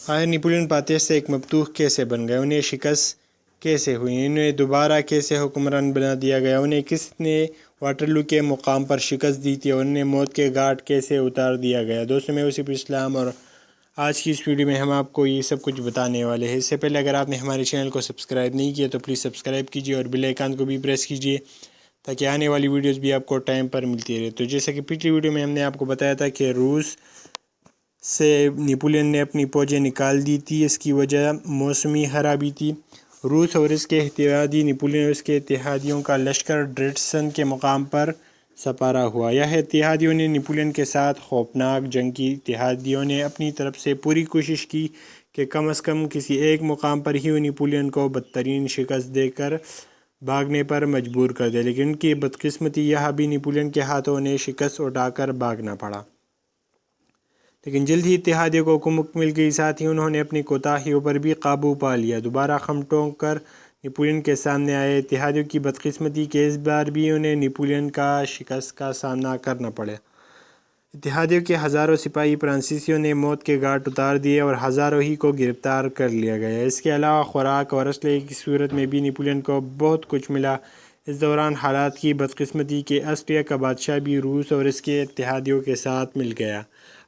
آخر نیپولین پاتح سے ایک مفتوح کیسے بن گئے؟ انہیں شکست کیسے ہوئی؟ انہیں دوبارہ کیسے حکمران بنا دیا گیا؟ انہیں کس نے واٹرلو کے مقام پر شکست دی تھی اور انہیں موت کے گھاٹ کیسے اتار دیا گیا؟ دوستوں، میں یوسف اسلام اور آج کی اس ویڈیو میں ہم آپ کو یہ سب کچھ بتانے والے ہیں۔ اس سے پہلے اگر آپ نے ہمارے چینل کو سبسکرائب نہیں کیا تو پلیز سبسکرائب کیجیے اور بیل آئیکن کو بھی پریس کیجیے تاکہ آنے والی ویڈیوز بھی آپ کو ٹائم پر ملتی رہے۔ تو جیسا کہ پچھلی ویڈیو میں ہم نے آپ کو بتایا تھا کہ روس سے نیپولین نے اپنی فوجیں نکال دی تھی، اس کی وجہ موسمی خرابی تھی۔ روس اور اس کے اتحادی نیپولین اور اس کے اتحادیوں کا لشکر ڈریٹسن کے مقام پر سپارہ ہوا۔ یہ اتحادیوں نے نیپولین کے ساتھ خوفناک جنگ کی۔ اتحادیوں نے اپنی طرف سے پوری کوشش کی کہ کم از کم کسی ایک مقام پر ہی نیپولین کو بدترین شکست دے کر بھاگنے پر مجبور کر دے، لیکن ان کی بدقسمتی یہ بھی نیپولین کے ہاتھوں انہیں شکست اٹھا کر بھاگنا پڑا۔ لیکن جلد ہی اتحادیوں کو کمک مل گئی، ساتھ ہی انہوں نے اپنی کوتاہیوں پر بھی قابو پا لیا۔ دوبارہ خم ٹونک کر نیپولین کے سامنے آئے۔ اتحادیوں کی بدقسمتی کہ اس بار بھی انہیں نیپولین کا شکست کا سامنا کرنا پڑا۔ اتحادیوں کے ہزاروں سپاہی فرانسیسیوں نے موت کے گھاٹ اتار دیے اور ہزاروں ہی کو گرفتار کر لیا گیا۔ اس کے علاوہ خوراک اور اسلحے کی صورت میں بھی نیپولین کو بہت کچھ ملا۔ اس دوران حالات کی بدقسمتی کہ آسٹریا کا بادشاہ بھی روس اور اس کے اتحادیوں کے ساتھ مل گیا۔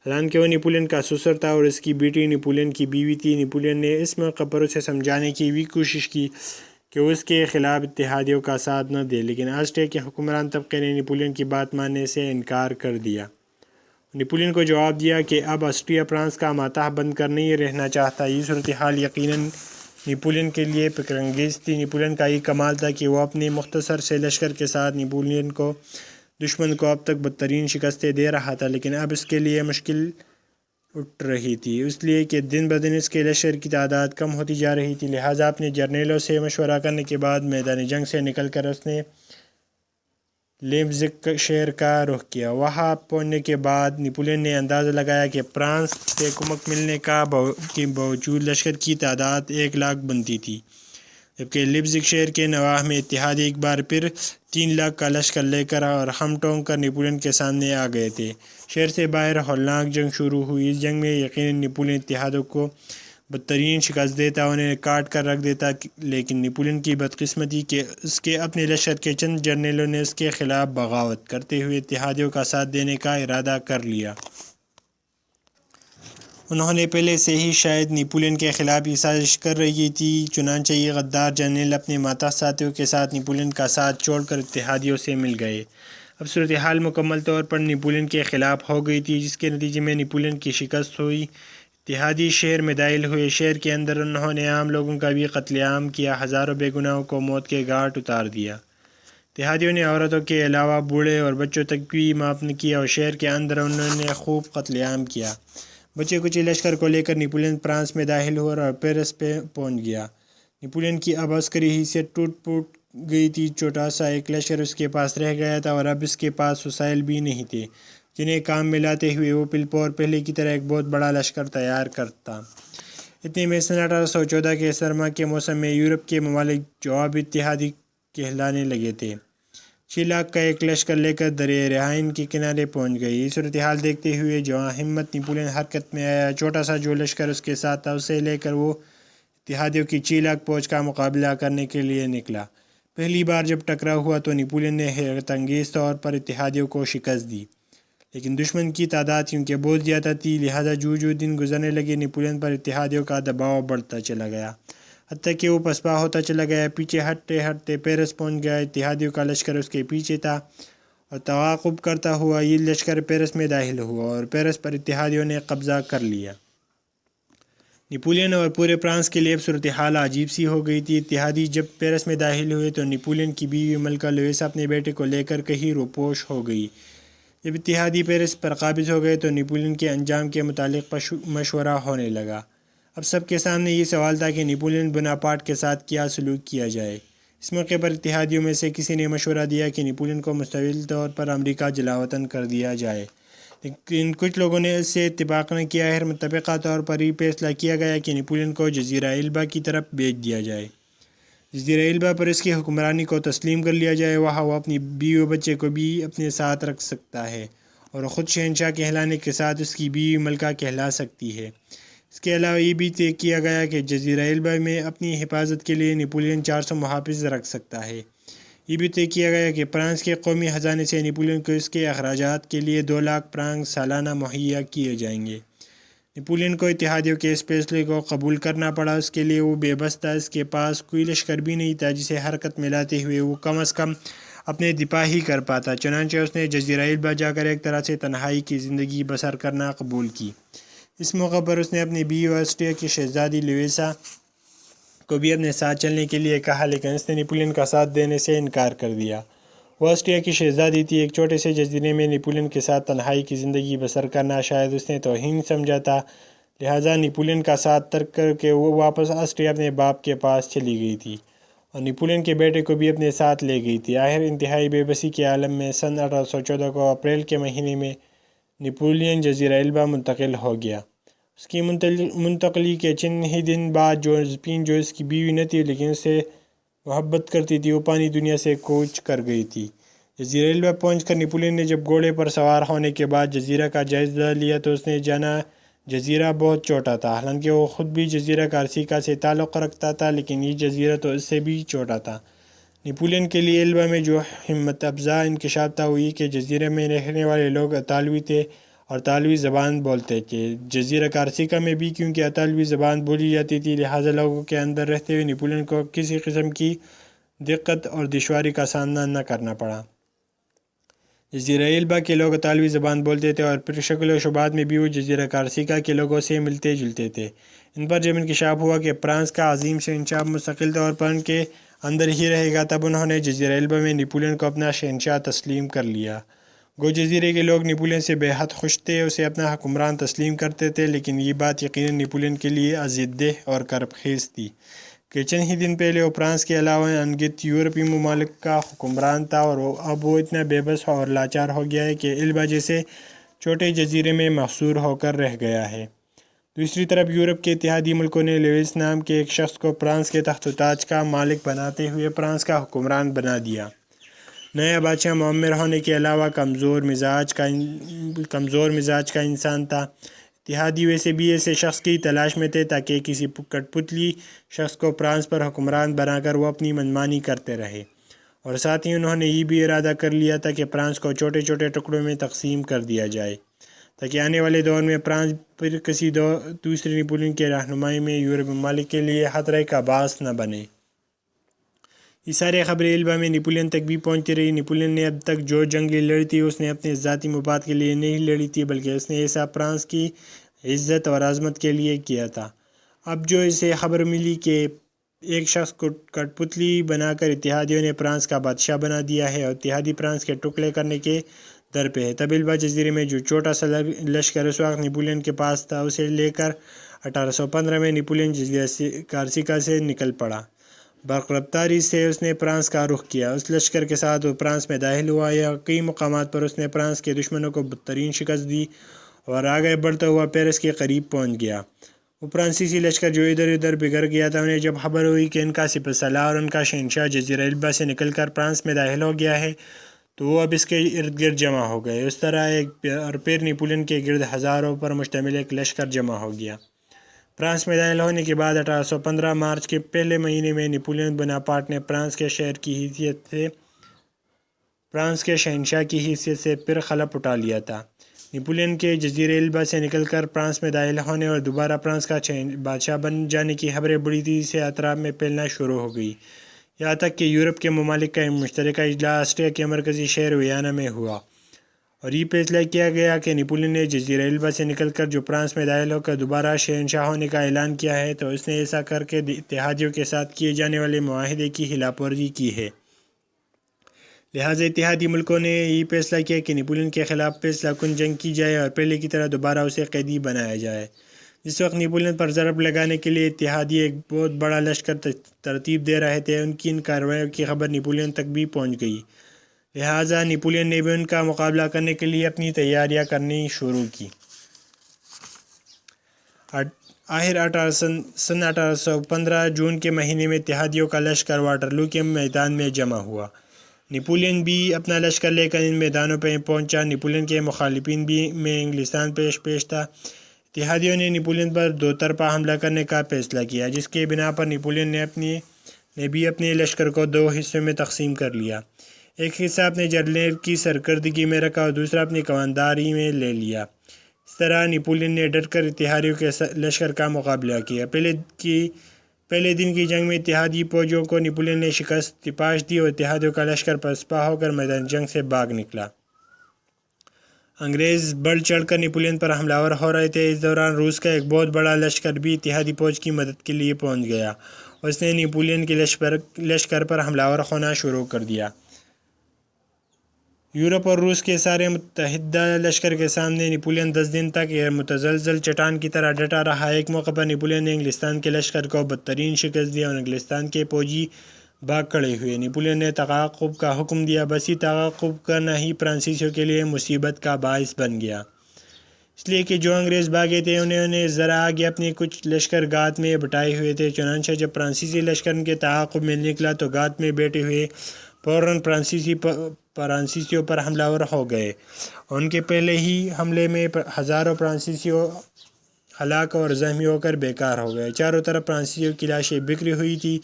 حالانکہ وہ نیپولین کا سسر تھا اور اس کی بیٹی نیپولین کی بیوی تھی، نیپولین نے اس موقع پر اسے سمجھانے کی بھی کوشش کی کہ وہ اس کے خلاف اتحادیوں کا ساتھ نہ دے، لیکن آسٹریا کے حکمران طبقے نے نیپولین کی بات ماننے سے انکار کر دیا۔ نیپولین کو جواب دیا کہ اب آسٹریا فرانس کا ماتحت بن کر نہیں رہنا چاہتا۔ یہ صورتحال یقیناً نیپولین کے لیے فکر انگیز تھی۔ نیپولین کا یہ کمال تھا کہ وہ اپنے مختصر سے لشکر کے ساتھ دشمن کو اب تک بدترین شکستیں دے رہا تھا، لیکن اب اس کے لیے مشکل اٹھ رہی تھی، اس لیے کہ دن بدن اس کے لشکر کی تعداد کم ہوتی جا رہی تھی۔ لہٰذا اپنے جرنیلوں سے مشورہ کرنے کے بعد میدان جنگ سے نکل کر اس نے لیپزگ شہر کا رخ کیا۔ وہاں پہنچنے کے بعد نیپولین نے اندازہ لگایا کہ فرانس سے کمک ملنے کے باوجود لشکر کی تعداد 1,00,000 بنتی تھی، جبکہ لیپزگ شہر کے نواح میں اتحادی ایک بار پھر 3,00,000 کا لشکر لے کر اور خم ٹونک کر نیپولین کے سامنے آ گئے تھے۔ شہر سے باہر ہولناک جنگ شروع ہوئی۔ اس جنگ میں یقیناً نیپولین اتحادیوں کو بدترین شکست دیتا، انہیں کاٹ کر رکھ دیتا، لیکن نیپولین کی بدقسمتی کہ اس کے اپنے لشکر کے چند جرنیلوں نے اس کے خلاف بغاوت کرتے ہوئے اتحادیوں کا ساتھ دینے کا ارادہ کر لیا۔ انہوں نے پہلے سے ہی شاید نیپولین کے خلاف یہ سازش کر رہی تھی، چنانچہ یہ غدار جرنیل اپنے ماتحت ساتھیوں کے ساتھ نیپولین کا ساتھ چھوڑ کر اتحادیوں سے مل گئے۔ اب صورتحال مکمل طور پر نیپولین کے خلاف ہو گئی تھی، جس کے نتیجے میں نیپولین کی شکست ہوئی۔ اتحادی شہر میں داخل ہوئے۔ شہر کے اندر انہوں نے عام لوگوں کا بھی قتل عام کیا، ہزاروں بے گناہوں کو موت کے گھاٹ اتار دیا۔ اتحادیوں نے عورتوں کے علاوہ بوڑھے اور بچوں تک بھی معاف نہ کیا اور شہر کے اندر انہوں نے خوب قتل عام کیا۔ بچے کچے لشکر کو لے کر نیپولین فرانس میں داخل ہوا اور پیرس پہ پہنچ گیا۔ نیپولین کی اب عسکری حیثیت ٹوٹ پھوٹ گئی تھی۔ چھوٹا سا ایک لشکر اس کے پاس رہ گیا تھا اور اب اس کے پاس وسائل بھی نہیں تھے جنہیں کام میں لاتے ہوئے وہ پہلے کی طرح ایک بہت بڑا لشکر تیار کرتا۔ اتنے میں سن 1814 کے سرما کے موسم میں یورپ کے ممالک جواب اتحادی کہلانے لگے تھے۔ 6,00,000 کا ایک لشکر لے کر دریائے رائن کے کنارے پہنچ گئے۔ یہ صورتحال دیکھتے ہوئے جواں ہمت نیپولین حرکت میں آیا۔ چھوٹا سا جو لشکر اس کے ساتھ تھا اسے لے کر وہ اتحادیوں کی 6,00,000 فوج کا مقابلہ کرنے کے لیے نکلا۔ پہلی بار جب ٹکراؤ ہوا تو نیپولین نے حیرت انگیز طور پر اتحادیوں کو شکست دی، لیکن دشمن کی تعداد کیونکہ بہت زیادہ تھی، لہٰذا جو دن گزرنے لگے نیپولین پر اتحادیوں کا دباؤ بڑھتا چلا گیا، حتیٰ کہ وہ پسپا ہوتا چلا گیا۔ پیچھے ہٹتے ہٹتے پیرس پہنچ گیا۔ اتحادیوں کا لشکر اس کے پیچھے تھا اور تعاقب کرتا ہوا یہ لشکر پیرس میں داخل ہوا اور پیرس پر اتحادیوں نے قبضہ کر لیا۔ نیپولین اور پورے فرانس کے لیے اب صورتحال عجیب سی ہو گئی تھی۔ اتحادی جب پیرس میں داخل ہوئے تو نیپولین کی بیوی ملکہ لوئیسا اپنے بیٹے کو لے کر کہیں روپوش ہو گئی۔ جب اتحادی پیرس پر قابض ہو گئے تو نیپولین کے انجام کے متعلق مشورہ ہونے لگا۔ اب سب کے سامنے یہ سوال تھا کہ نیپولین بوناپارٹ کے ساتھ کیا سلوک کیا جائے۔ اس موقع پر اتحادیوں میں سے کسی نے مشورہ دیا کہ نیپولین کو مستقل طور پر امریکہ جلاوطن کر دیا جائے، لیکن کچھ لوگوں نے اس سے اتفاق نہ کیا۔ متفقہ طور پر یہ فیصلہ کیا گیا کہ نیپولین کو جزیرہ ایلبا کی طرف بھیج دیا جائے۔ جزیرہ ایلبا پر اس کی حکمرانی کو تسلیم کر لیا جائے۔ وہاں وہ اپنی بیوی و بچے کو بھی اپنے ساتھ رکھ سکتا ہے اور خود شہنشاہ کہلانے کے ساتھ اس کی بیوی ملکہ کہلا سکتی ہے۔ اس کے علاوہ یہ بھی طے کیا گیا کہ جزیرہ البا میں اپنی حفاظت کے لیے نیپولین 400 محافظ رکھ سکتا ہے۔ یہ بھی طے کیا گیا کہ فرانس کے قومی خزانے سے نیپولین کو اس کے اخراجات کے لیے 2 لاکھ فرانک سالانہ مہیا کیے جائیں گے۔ نیپولین کو اتحادیوں کے اس فیصلے کو قبول کرنا پڑا، اس کے لیے وہ بے بس تھا، اس کے پاس کوئی لشکر بھی نہیں تھا جسے حرکت میں لاتے ہوئے وہ کم از کم اپنے دفاع ہی کر پاتا، چنانچہ اس نے جزیرہ البا جا کر ایک طرح سے تنہائی کی زندگی بسر کرنا قبول کی۔ اس موقع پر اس نے اپنی بیوی آسٹریا کی شہزادی لویسا کو بھی اپنے ساتھ چلنے کے لیے کہا، لیکن اس نے نیپولین کا ساتھ دینے سے انکار کر دیا۔ وہ آسٹریا کی شہزادی تھی، ایک چھوٹے سے جزیرے میں نیپولین کے ساتھ تنہائی کی زندگی بسر کرنا شاید اس نے توہین سمجھا تھا، لہٰذا نیپولین کا ساتھ ترک کر کے وہ واپس آسٹریا اپنے باپ کے پاس چلی گئی تھی اور نیپولین کے بیٹے کو بھی اپنے ساتھ لے گئی تھی۔ آخر انتہائی بے بسی کے عالم میں سن 1814 کو اپریل کے مہینے میں نیپولین جزیرہ البا منتقل ہو گیا۔ اس کی منتقلی کے چند ہی دن بعد جوزفین، جو اس کی بیوی نہ تھی لیکن اس سے محبت کرتی تھی، وہ پانی دنیا سے کوچ کر گئی تھی۔ جزیرہ البا پہنچ کر نیپولین نے جب گھوڑے پر سوار ہونے کے بعد جزیرہ کا جائزہ لیا تو اس نے جانا جزیرہ بہت چھوٹا تھا، حالانکہ وہ خود بھی جزیرہ کارسیکا سے تعلق رکھتا تھا، لیکن یہ جزیرہ تو اس سے بھی چھوٹا تھا۔ نیپولین کے لیے البا میں جو ہمت افزا انکشاف تھا وہ یہ کہ جزیرے میں رہنے والے لوگ اطالوی تھے اور اطالوی زبان بولتے تھے۔ جزیرہ کارسیکا میں بھی کیونکہ اطالوی زبان بولی جاتی تھی، لہٰذا لوگوں کے اندر رہتے ہوئے نیپولین کو کسی قسم کی دقت اور دشواری کا سامنا نہ کرنا پڑا۔ جزیرہ البا کے لوگ اطالوی زبان بولتے تھے اور پھر شکل و شبات میں بھی وہ جزیرہ کارسیکا کے لوگوں سے ملتے جلتے تھے۔ ان پر جب انکشاف ہوا کہ فرانس کا عظیم شہنشاہ مستقل طور پر ان کے اندر ہی رہے گا، تب انہوں نے جزیرہ البا میں نیپولین کو اپنا شہنشاہ تسلیم کر لیا۔ گو جزیرے کے لوگ نیپولین سے بے حد خوش تھے، اسے اپنا حکمران تسلیم کرتے تھے، لیکن یہ بات یقیناً نیپولین کے لیے اذیت دہ اور کرب خیز تھی کہ چند ہی دن پہلے وہ فرانس کے علاوہ انگت یورپی ممالک کا حکمران تھا اور اب وہ اتنا بے بس اور لاچار ہو گیا ہے کہ البا جیسے چھوٹے جزیرے میں محصور ہو کر رہ گیا ہے۔ دوسری طرف یورپ کے اتحادی ملکوں نے لوئس نام کے ایک شخص کو فرانس کے تخت و تاج کا مالک بناتے ہوئے فرانس کا حکمران بنا دیا۔ نیا بادشاہ معمر ہونے کے علاوہ کمزور مزاج کا انسان تھا۔ اتحادی ویسے بھی ایسے شخص کی تلاش میں تھے تاکہ کسی کٹ پتلی شخص کو فرانس پر حکمران بنا کر وہ اپنی منمانی کرتے رہے، اور ساتھ ہی انہوں نے یہ بھی ارادہ کر لیا تھا کہ فرانس کو چھوٹے چھوٹے ٹکڑوں میں تقسیم کر دیا جائے تاکہ آنے والے دور میں فرانس پھر کسی دوسرے نیپولین کے رہنمائی میں یورپی ممالک کے لیے خطرے کا باعث نہ بنے۔ یہ ساری خبریں البا میں نیپولین تک بھی پہنچتی رہی۔ نیپولین نے اب تک جو جنگیں لڑی تھی اس نے اپنے ذاتی مفاد کے لیے نہیں لڑی تھی، بلکہ اس نے ایسا فرانس کی عزت اور عظمت کے لیے کیا تھا۔ اب جو اسے خبر ملی کہ ایک شخص کو کٹ پتلی بنا کر اتحادیوں نے فرانس کا بادشاہ بنا دیا ہے اور اتحادی فرانس کے ٹکڑے کرنے کے در پہ ہے، تب البا جزیرے میں جو چھوٹا سا لشکر اس وقت نیپولین کے پاس تھا اسے لے کر 1815 میں نیپولین جزیرہ کارسیکا سے نکل پڑا۔ برق رفتاری سے اس نے فرانس کا رخ کیا۔ اس لشکر کے ساتھ وہ فرانس میں داخل ہوا، یا کئی مقامات پر اس نے فرانس کے دشمنوں کو بدترین شکست دی اور آگے بڑھتا ہوا پیرس کے قریب پہنچ گیا۔ وہ فرانسیسی لشکر جو ادھر ادھر بگڑ گیا تھا، انہیں جب خبر ہوئی کہ ان کا سپہ سالار اور ان کا شہنشاہ جزیرہ البا سے نکل کر فرانس میں داخل ہو گیا ہے، تو وہ اب اس کے ارد گرد جمع ہو گئے۔ اس طرح ایک اور پھر نیپولین کے گرد ہزاروں پر مشتمل ایک لشکر جمع ہو گیا۔ فرانس میں داخل ہونے کے بعد 1815 مارچ کے پہلے مہینے میں نیپولین بوناپارٹ نے فرانس کے شہنشاہ کی حیثیت سے پھر خلف اٹھا لیا تھا۔ نیپولین کے جزیرہ البا سے نکل کر فرانس میں داخل ہونے اور دوبارہ فرانس کا بادشاہ بن جانے کی خبریں بڑی تیزی سے اطراف میں پھیلنا شروع ہو گئی، یہاں تک کہ یورپ کے ممالک کا مشترکہ اجلاس آسٹریا کے مرکزی شہر ویانا میں ہوا اور یہ فیصلہ کیا گیا کہ نیپولین نے جزیرہ البا سے نکل کر جو فرانس میں داخل ہو کر دوبارہ شہنشاہ ہونے کا اعلان کیا ہے، تو اس نے ایسا کر کے اتحادیوں کے ساتھ کیے جانے والے معاہدے کی خلاف ورزی کی ہے۔ لہٰذا اتحادی ملکوں نے یہ فیصلہ کیا کہ نیپولین کے خلاف فیصلہ کن جنگ کی جائے اور پہلے کی طرح دوبارہ اسے قیدی بنایا جائے۔ جس وقت نیپولین پر ضرب لگانے کے لیے اتحادی ایک بہت بڑا لشکر ترتیب دے رہے تھے، ان کارروائیوں کی خبر نیپولین تک بھی پہنچ گئی، لہٰذا نیپولین نے بھی ان کا مقابلہ کرنے کے لیے اپنی تیاریاں کرنی شروع کی۔ آخر سن 1815 جون کے مہینے میں اتحادیوں کا لشکر واٹرلو کے میدان میں جمع ہوا۔ نیپولین بھی اپنا لشکر لے کر ان میدانوں پہ پہنچا۔ نیپولین کے مخالفین بھی میں انگلستان پیش تھا۔ اتحادیوں نے نپولین پر دو طرفہ حملہ کرنے کا فیصلہ کیا، جس کے بنا پر نپولین نے بھی اپنے لشکر کو دو حصوں میں تقسیم کر لیا۔ ایک حصہ اپنے جنرل کی سرکردگی میں رکھا اور دوسرا اپنی کمانداری میں لے لیا۔ اس طرح نپولین نے ڈٹ کر اتحادیوں کے لشکر کا مقابلہ کیا۔ پہلے دن کی جنگ میں اتحادی فوجوں کو نپولین نے شکست پاش دی اور اتحادیوں کا لشکر پسپا ہو کر میدان جنگ سے بھاگ نکلا۔ انگریز بڑھ چڑھ کر نپولین پر حملہ آور ہو رہے تھے۔ اس دوران روس کا ایک بہت بڑا لشکر بھی اتحادی فوج کی مدد کے لیے پہنچ گیا اور اس نے نپولین کے لشکر پر حملہ آور ہونا شروع کر دیا۔ یورپ اور روس کے سارے متحدہ لشکر کے سامنے نپولین 10 دن تک متزلزل چٹان کی طرح ڈٹا رہا۔ ایک موقع پر نپولین نے انگلستان کے لشکر کو بدترین شکست دی اور انگلستان کے فوجی بھاگ کھڑے ہوئے۔ نپولین نے تعاقب کا حکم دیا، بس یہ تعاقب کرنا ہی فرانسیسیوں کے لیے مصیبت کا باعث بن گیا، اس لیے کہ جو انگریز بھاگے تھے انہوں نے ذرا آگے اپنے کچھ لشکر گات میں بٹائے ہوئے تھے۔ چنانچہ جب فرانسیسی لشکر کے تعاقب میں نکلا تو گات میں بیٹھے ہوئے فوراً فرانسیسیوں پر حملہ آور ہو گئے اور ان کے پہلے ہی حملے میں ہزاروں فرانسیسیوں ہلاک اور زخمی ہو کر بیکار ہو گئے۔ چاروں طرف فرانسیسیوں کی لاشیں بکھری ہوئی تھیں۔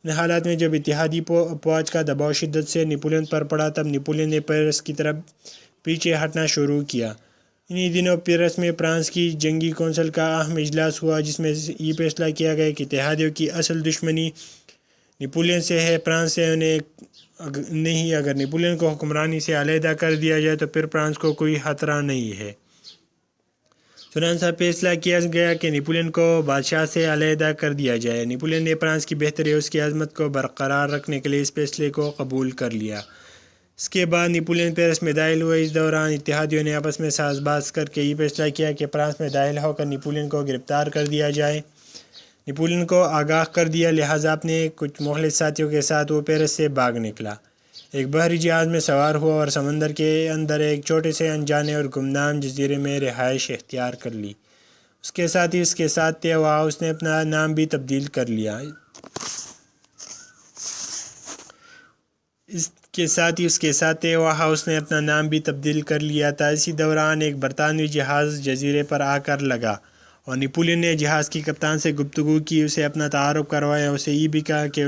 ان حالات میں جب اتحادی فوج کا دباؤ شدت سے نپولین پر پڑا تب نپولین نے پیرس کی طرف پیچھے ہٹنا شروع کیا۔ انہی دنوں پیرس میں فرانس کی جنگی کونسل کا اہم اجلاس ہوا، جس میں یہ فیصلہ کیا گیا کہ اتحادیوں کی اصل دشمنی نپولین سے ہے، فرانس سے نہیں۔ اگر نپولین کو حکمرانی سے علیحدہ کر دیا جائے تو پھر فرانس کو کوئی خطرہ نہیں ہے۔ چنانچہ فیصلہ کیا گیا کہ نپولین کو بادشاہ سے علیحدہ کر دیا جائے۔ نپولین نے فرانس کی بہتری اور اس کی عظمت کو برقرار رکھنے کے لیے اس فیصلے کو قبول کر لیا۔ اس کے بعد نپولین پیرس میں داخل ہوئے۔ اس دوران اتحادیوں نے آپس میں ساز باز کر کے یہ فیصلہ کیا کہ فرانس میں داخل ہو کر نپولین کو گرفتار کر دیا جائے۔ نپولین کو آگاہ کر دیا، لہٰذا اپنے کچھ مخلص ساتھیوں کے ساتھ وہ پیرس سے بھاگ نکلا، ایک بحری جہاز میں سوار ہوا اور سمندر کے اندر ایک چھوٹے سے انجانے اور گمنام جزیرے میں رہائش اختیار کر لی۔ اس کے ساتھ تھے وہاں اس نے اپنا نام بھی تبدیل کر لیا۔ تھا۔ اسی دوران ایک برطانوی جہاز جزیرے پر آ کر لگا اور نپولین نے جہاز کی کپتان سے گفتگو کی، اسے اپنا تعارف کروایا، اسے یہ بھی کہا کہ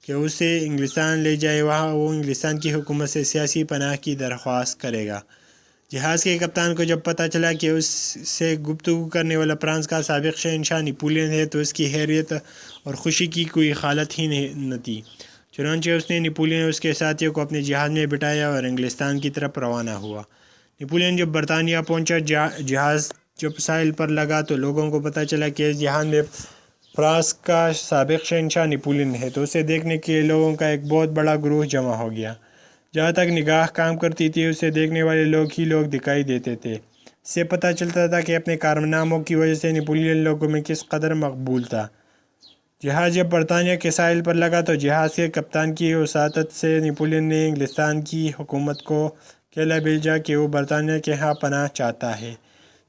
اسے انگلستان لے جائے، وہاں وہ انگلستان کی حکومت سے سیاسی پناہ کی درخواست کرے گا۔ جہاز کے کپتان کو جب پتہ چلا کہ اس سے گفتگو کرنے والا فرانس کا سابق شہنشاہ نپولین ہے تو اس کی حیرت اور خوشی کی کوئی حالت ہی نہ تھی۔ چنانچہ اس نے نپولین اور اس کے ساتھیوں کو اپنے جہاز میں بٹھایا اور انگلستان کی طرف روانہ ہوا۔ نپولین جب برطانیہ پہنچا، جہاز جب ساحل پر لگا تو لوگوں کو پتہ چلا کہ اس جہاز میں فرانس کا سابق شہنشاہ نپولین ہے، تو اسے دیکھنے کے لیے لوگوں کا ایک بہت بڑا گروہ جمع ہو گیا۔ جہاں تک نگاہ کام کرتی تھی اسے دیکھنے والے لوگ دکھائی دیتے تھے۔ اس سے پتہ چلتا تھا کہ اپنے کارناموں کی وجہ سے نپولین لوگوں میں کس قدر مقبول تھا۔ جہاز جب برطانیہ کے ساحل پر لگا تو جہاز کے کپتان کی وساطت سے نپولین نے انگلستان کی حکومت کو کہلا بھیجا کہ وہ برطانیہ کے ہاں پناہ چاہتا ہے۔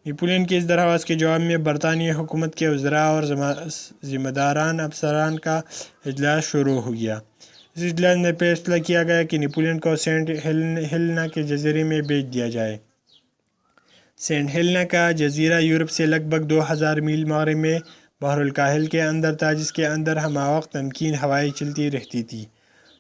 نپولین کی اس درخواست کے جواب میں برطانوی حکومت کے وزراء اور ذمہ داران افسران کا اجلاس شروع ہو گیا۔ اس اجلاس میں فیصلہ کیا گیا کہ نپولین کو سینٹ ہیلینا کے جزیرے میں بھیج دیا جائے۔ سینٹ ہیلینا کا جزیرہ یورپ سے لگ بھگ 2000 میل مغرب میں بحر الکاہل کے اندر تھا، جس کے اندر ہمہ وقت نمکین ہوائیں چلتی رہتی تھیں،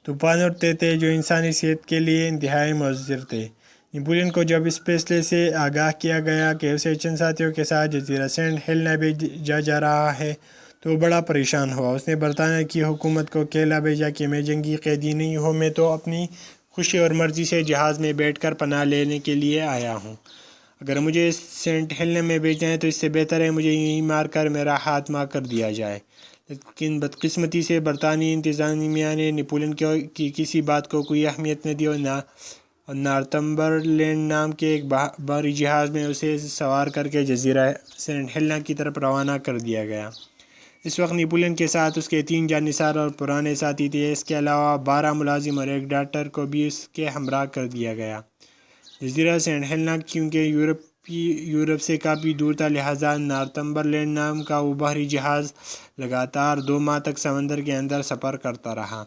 طوفان اٹھتے تھے جو انسانی صحت کے لیے انتہائی مضر تھے۔ نپولین کو جب اس فیصلے سے آگاہ کیا گیا کہ اسے چند ساتھیوں کے ساتھ جزیرہ سینٹ ہیلینا بھیجا جا رہا ہے تو وہ بڑا پریشان ہوا۔ اس نے برطانیہ کی حکومت کو کہلا بھیجا کہ میں جنگی قیدی نہیں ہوں، میں تو اپنی خوشی اور مرضی سے جہاز میں بیٹھ کر پناہ لینے کے لیے آیا ہوں۔ اگر مجھے سینٹ ہیلینا میں بھیجنا ہے تو اس سے بہتر ہے مجھے یہیں مار کر میرا خاتمہ کر دیا جائے۔ لیکن بدقسمتی سے برطانوی انتظامیہ نے نپولین کی کسی بات کو کوئی اہمیت نہ دی اور نارتھمبرلینڈ نام کے ایک بحری جہاز میں اسے سوار کر کے جزیرہ سینٹ ہیلینا کی طرف روانہ کر دیا گیا۔ اس وقت نپولین کے ساتھ اس کے 3 جانثار اور پرانے ساتھی تھے۔ اس کے علاوہ 12 ملازم اور ایک ڈاکٹر کو بھی اس کے ہمراہ کر دیا گیا۔ جزیرہ سینٹ ہیلینا کیونکہ یورپ سے کافی دور تھا، لہٰذا نارتھمبرلینڈ نام کا وہ بحری جہاز لگاتار 2 ماہ تک سمندر کے اندر سفر کرتا رہا،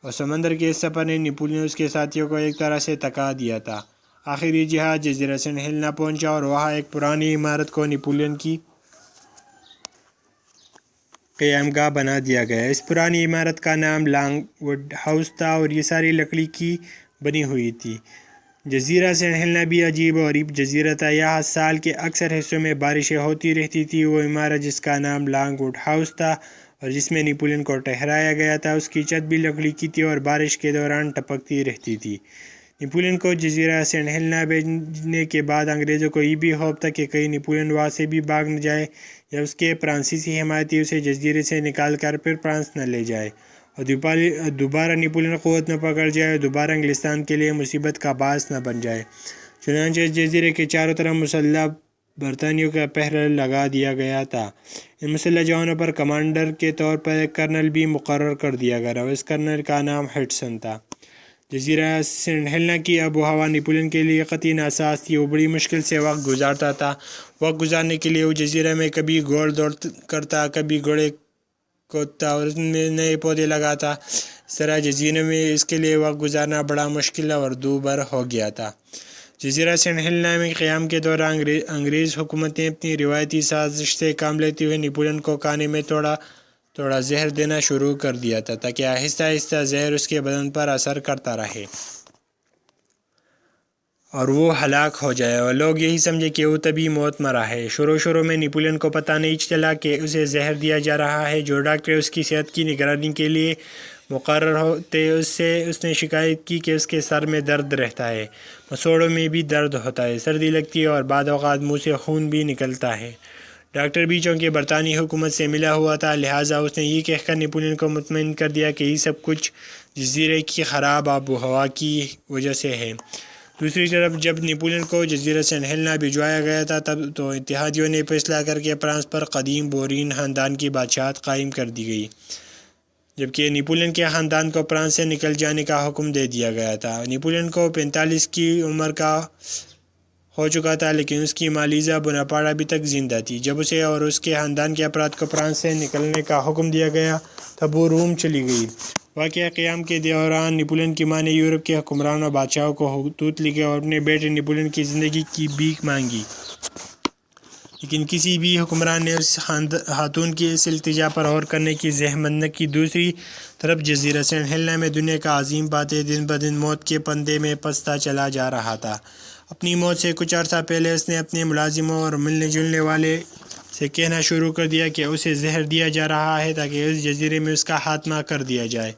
اور سمندر کے اس سفر نے نپولین اور اس کے ساتھیوں کو ایک طرح سے تھکا دیا تھا۔ آخری جہاز جزیرہ سینٹ ہیلینا پہنچا اور وہاں ایک پرانی عمارت کو نیپولین کی قیام گاہ بنا دیا گیا۔ اس پرانی عمارت کا نام لانگ ووڈ ہاؤس تھا اور یہ ساری لکڑی کی بنی ہوئی تھی۔ جزیرہ سینٹ ہیلینا بھی عجیب و غریب جزیرہ تھا۔ یہاں سال کے اکثر حصوں میں بارشیں ہوتی رہتی تھی۔ وہ عمارت جس کا نام لانگ ووڈ ہاؤس تھا اور جس میں نیپولین کو ٹھہرایا گیا تھا، اس کی چھت بھی لکڑی کی تھی اور بارش کے دوران ٹپکتی رہتی تھی۔ نیپولین کو جزیرہ سینٹ ہیلینا بھیجنے کے بعد انگریزوں کو یہ بھی خوف تھا کہ کہیں نیپولین وہاں سے بھی بھاگ نہ جائے یا اس کے فرانسیسی حمایتی اسے جزیرے سے نکال کر پھر فرانس نہ لے جائے اور دوبارہ نیپولین قوت نہ پکڑ جائے اور دوبارہ انگلستان کے لیے مصیبت کا باعث نہ بن جائے۔ چنانچہ اس جزیرے کے چاروں طرف مسلح برطانیوں کا پہرہ لگا دیا گیا تھا۔ ان مسلح جوانوں پر کمانڈر کے طور پر ایک کرنل بھی مقرر کر دیا گیا اور اس کرنل کا نام ہڈسن تھا۔ جزیرہ سینٹ ہیلینا کی آب و ہوا نیپولین کے لیے قطعی ناساز تھی۔ وہ بڑی مشکل سے وقت گزارتا تھا۔ وقت گزارنے کے لیے وہ جزیرے میں کبھی گھوڑ دوڑ کرتا، کبھی گھوڑے کودتا اور اس میں نئے پودے لگاتا۔ اس طرح جزیرے میں اس کے لیے وقت گزارنا بڑا مشکل اور دوبھر ہو گیا تھا۔ جزیرہ سینٹ ہیلینا میں قیام کے دوران انگریز حکومت نے اپنی روایتی سازش سے کام لیتے ہوئے نیپولین کو کھانے میں تھوڑا زہر دینا شروع کر دیا تھا تاکہ آہستہ آہستہ زہر اس کے بدن پر اثر کرتا رہے اور وہ ہلاک ہو جائے اور لوگ یہی سمجھے کہ وہ طبی موت مرا ہے۔ شروع میں نیپولین کو پتہ نہیں چلا کہ اسے زہر دیا جا رہا ہے۔ جو ڈاکٹر اس کی صحت کی نگرانی کے لیے مقرر ہوتے اس نے شکایت کی کہ اس کے سر میں درد رہتا ہے، مسوڑوں میں بھی درد ہوتا ہے، سردی لگتی ہے اور بعض اوقات منہ سے خون بھی نکلتا ہے۔ ڈاکٹر بھی چونکہ برطانوی حکومت سے ملا ہوا تھا، لہٰذا اس نے یہ کہہ کر نیپولین کو مطمئن کر دیا کہ یہ سب کچھ جزیرے کی خراب آب و ہوا کی وجہ سے ہے۔ دوسری طرف جب نیپولین کو جزیرہ سینٹ ہیلینا بھجوایا گیا تھا تب تو اتحادیوں نے فیصلہ کر کے فرانس پر قدیم بورین خاندان کی بادشاہت قائم کر دی گئی، جبکہ نیپولین کے خاندان کو فرانس سے نکل جانے کا حکم دے دیا گیا تھا۔ نیپولین کو 45 کی عمر کا ہو چکا تھا، لیکن اس کی مالیزا بوناپارٹ ابھی تک زندہ تھی۔ جب اسے اور اس کے خاندان کے افراد کو فرانس سے نکلنے کا حکم دیا گیا تب وہ روم چلی گئی۔ واقعہ قیام کے دوران نیپولین کی ماں نے یورپ کے حکمرانوں اور بادشاہوں کو خطوط لکھے اور اپنے بیٹے نیپولین کی زندگی کی بھیک مانگی، لیکن کسی بھی حکمران نے اس خاتون کی اس التجا پر غور کرنے کی زحمت نہ کی۔ دوسری طرف جزیرہ سینٹ ہیلینا میں دنیا کا عظیم فاتح دن بدن موت کے پندے میں پستا چلا جا رہا تھا۔ اپنی موت سے کچھ عرصہ پہلے اس نے اپنے ملازموں اور ملنے جلنے والے سے کہنا شروع کر دیا کہ اسے زہر دیا جا رہا ہے تاکہ اس جزیرے میں اس کا خاتمہ کر دیا جائے۔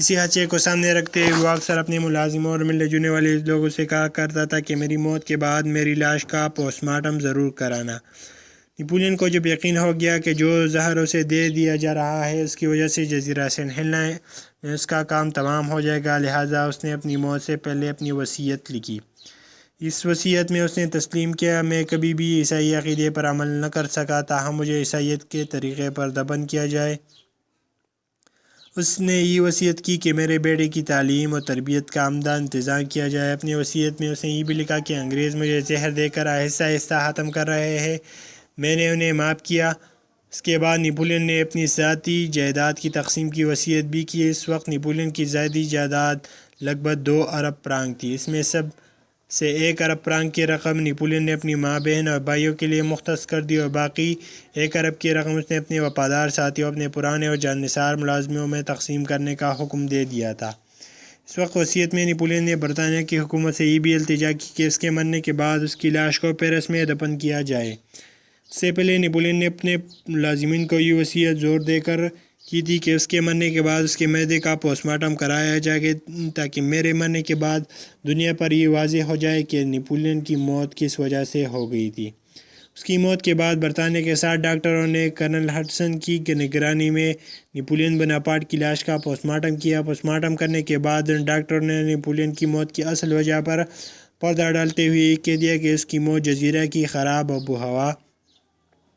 اسی حادثے کو سامنے رکھتے ہوئے وہ اکثر اپنے ملازموں اور ملنے جلنے والے لوگوں سے کہا کرتا تھا کہ میری موت کے بعد میری لاش کا پوسٹ مارٹم ضرور کرانا۔ نیپولین کو جب یقین ہو گیا کہ جو زہر اسے دے دیا جا رہا ہے اس کی وجہ سے جزیرہ سینٹ ہیلینا میں اس کا کام تمام ہو جائے گا، لہٰذا اس نے اپنی موت سے پہلے اپنی وصیت لکھی۔ اس وصیت میں اس نے تسلیم کیا، میں کبھی بھی عیسائی عقیدے پر عمل نہ کر سکا، تاہم مجھے عیسائیت کے طریقے پر دفن کیا جائے۔ اس نے یہ وصیت کی کہ میرے بیٹے کی تعلیم اور تربیت کا عمدہ انتظام کیا جائے۔ اپنی وصیت میں اس نے یہ بھی لکھا کہ انگریز مجھے زہر دے کر آہستہ آہستہ ختم کر رہے ہیں، میں نے انہیں معاف کیا۔ اس کے بعد نیپولین نے اپنی ذاتی جائیداد کی تقسیم کی وصیت بھی کی۔ اس وقت نیپولین کی ذاتی جائیداد لگ بھگ 2 ارب فرانک تھی۔ اس میں سب سے 1 ارب فرانک کی رقم نیپولین نے اپنی ماں، بہن اور بھائیوں کے لیے مختص کر دی اور باقی 1 ارب کی رقم اس نے اپنے وفادار ساتھیوں، اپنے پرانے اور جان نثار ملازموں میں تقسیم کرنے کا حکم دے دیا تھا۔ اس وقت وصیت میں نیپولین نے برطانیہ کی حکومت سے یہ بھی التجا کی کہ اس کے مرنے کے بعد اس کی لاش کو پیرس میں دفن کیا جائے۔ اس سے پہلے نیپولین نے اپنے ملازمین کو یہ وصیت زور دے کر کی تھی کہ اس کے مرنے کے بعد اس کے معدے کا پوسٹ مارٹم کرایا جائے تاکہ میرے مرنے کے بعد دنیا پر یہ واضح ہو جائے کہ نیپولین کی موت کس وجہ سے ہو گئی تھی۔ اس کی موت کے بعد برطانیہ کے 7 ڈاکٹروں نے کرنل ہڈسن کی نگرانی میں نیپولین بوناپارٹ کی لاش کا پوسٹ مارٹم کیا۔ پوسٹ مارٹم کرنے کے بعد ان ڈاکٹروں نے نیپولین کی موت کی اصل وجہ پر پردہ ڈالتے ہوئے یہ کہہ دیا کہ اس کی موت جزیرہ کی خراب آب و ہوا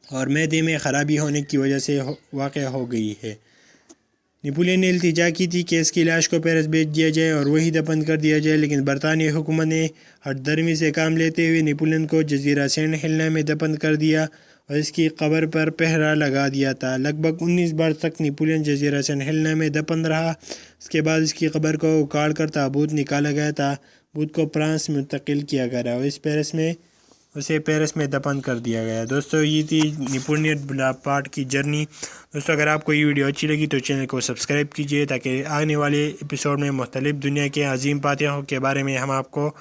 اور معدے میں خرابی ہونے کی وجہ سے واقع ہو گئی ہے۔ نیپولین نے التجا کی تھی کہ اس کی لاش کو پیرس بھیج دیا جائے اور وہیں دفن کر دیا جائے، لیکن برطانوی حکومت نے ہٹ درمی سے کام لیتے ہوئے نیپولین کو جزیرہ سینٹ ہیلینا میں دفن کر دیا اور اس کی قبر پر پہرہ لگا دیا تھا۔ لگ بھگ 19 برس تک نیپولین جزیرہ سینٹ ہیلینا میں دفن رہا۔ اس کے بعد اس کی قبر کو اکاڑ کر تابوت نکالا گیا تھا۔ بدھ کو فرانس میں منتقل کیا گیا اور اسے پیرس میں دفن کر دیا گیا۔ دوستو یہ تھی نیپولین بوناپارٹ کی جرنی۔ دوستو اگر آپ کو یہ ویڈیو اچھی لگی تو چینل کو سبسکرائب کیجیے تاکہ آنے والے ایپیسوڈ میں مختلف دنیا کے عظیم فاتحوں کے بارے میں ہم آپ کو